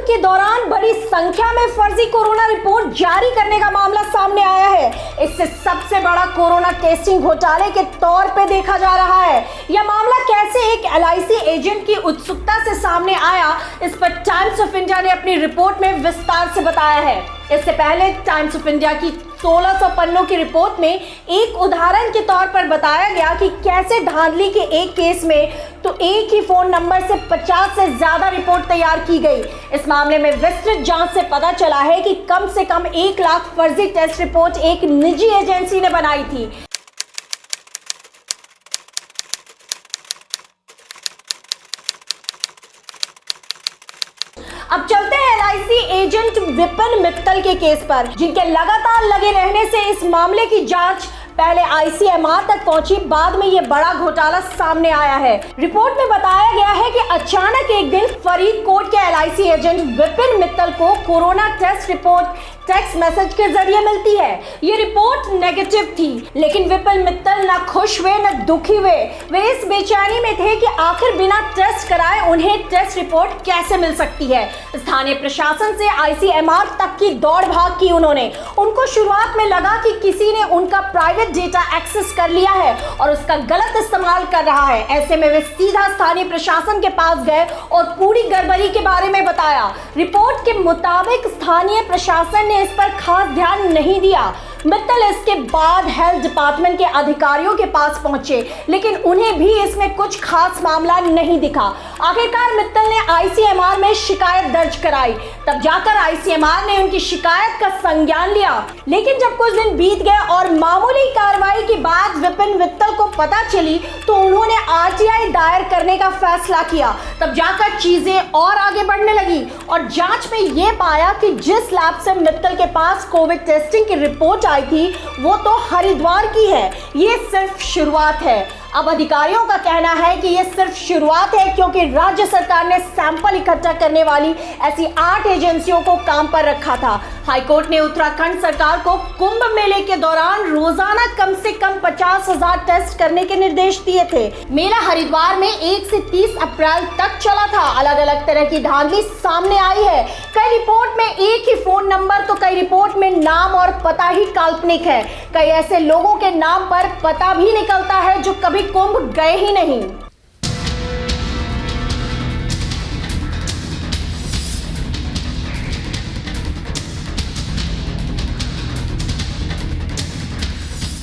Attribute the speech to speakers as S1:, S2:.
S1: के दौरान बड़ी संख्या में फर्जी कोरोना रिपोर्ट जारी करने का मामला सामने आया है। इससे सबसे बड़ा कोरोना टेस्टिंग घोटाले के तौर पे देखा जा रहा है। यह मामला कैसे एक LIC एजेंट की उत्सुकता से सामने आया, इस पर टाइम्स ऑफ इंडिया ने अपनी रिपोर्ट में विस्तार से बताया है। इससे पहले टाइम्स ऑफ इंडिया की 1600 पन्नों की रिपोर्ट में एक उदाहरण के तौर पर बताया गया कि कैसे धांधली के एक केस में तो एक ही फोन नंबर से 50 से ज्यादा रिपोर्ट तैयार की गई। इस मामले में विस्तृत जांच से पता चला है कि कम से कम 1 लाख फर्जी टेस्ट रिपोर्ट एक निजी एजेंसी ने बनाई थी। अब चलते हैं LIC एजेंट विपिन मित्तल के केस पर, जिनके लगातार लगे रहने से इस मामले की जांच पहले ICMR तक पहुंची, बाद में यह बड़ा घोटाला सामने आया है। रिपोर्ट में बताया गया है कि अचानक एक दिन फरीदकोट के LIC एजेंट विपिन मित्तल को corona test report text message के जरिए मिलती है। ये रिपोर्ट नेगेटिव थी, लेकिन विपिन मित्तल न खुश हुए न दुखी हुए। वे इस बेचैनी में थे कि आखिर बिना टेस्ट कराए उन्हें टेस्ट रिपोर्ट कैसे मिल सकती है। स्थानीय प्रशासन से ICMR तक की दौड़ भाग की उन्होंने। उनको शुरुआत में लगा कि किसी ने उनका प्राइवेट डेटा एक्सेस कर लिया है और उसका गलत इस्तेमाल कर रहा है। ऐसे में वे सीधा स्थानीय प्रशासन के पास गए और पूरी गड़बड़ी के बारे में बताया। रिपोर्ट के मुताबिक स्थानीय प्रशासन ने इस पर खास ध्यान नहीं दिया। मित्तल इसके बाद हेल्थ डिपार्टमेंट के अधिकारियों के पास पहुंचे, लेकिन उन्हें भी इसमें कुछ खास मामला नहीं दिखा। आखिरकार मित्तल ने ICMR में शिकायत दर्ज कराई। तब जाकर ICMR ने उनकी शिकायत का संज्ञान लिया। लेकिन जब कुछ दिन बीत गए और मामूली कार्रवाई के बाद विपिन मित्तल को पता चली, तो उन्होंने RTI दायर करने का फैसला किया। तब जाकर चीजें और आगे बढ़ने लगी और जांच में यह पाया कि जिस लैब से मित्तल के पास कोविड टेस्टिंग की रिपोर्ट आई थी, वो तो हरिद्वार की है। ये सिर्फ शुरुआत है। अब अधिकारियों का कहना है कि यह सिर्फ शुरुआत है, क्योंकि राज्य सरकार ने सैंपल इकट्ठा करने वाली ऐसी 8 एजेंसियों को काम पर रखा था। हाईकोर्ट ने उत्तराखंड सरकार को कुंभ मेले के दौरान रोजाना कम से कम 50,000 टेस्ट करने के निर्देश दिए थे। मेला हरिद्वार में 1 से 30 अप्रैल तक चला था। अलग अलग तरह की धांधली सामने आई है। कई रिपोर्ट में एक ही फोन नंबर तो कई रिपोर्ट में नाम और पता ही काल्पनिक है। कई ऐसे लोगों के नाम पर पता भी निकलता है जो कभी कुंभ गए ही नहीं।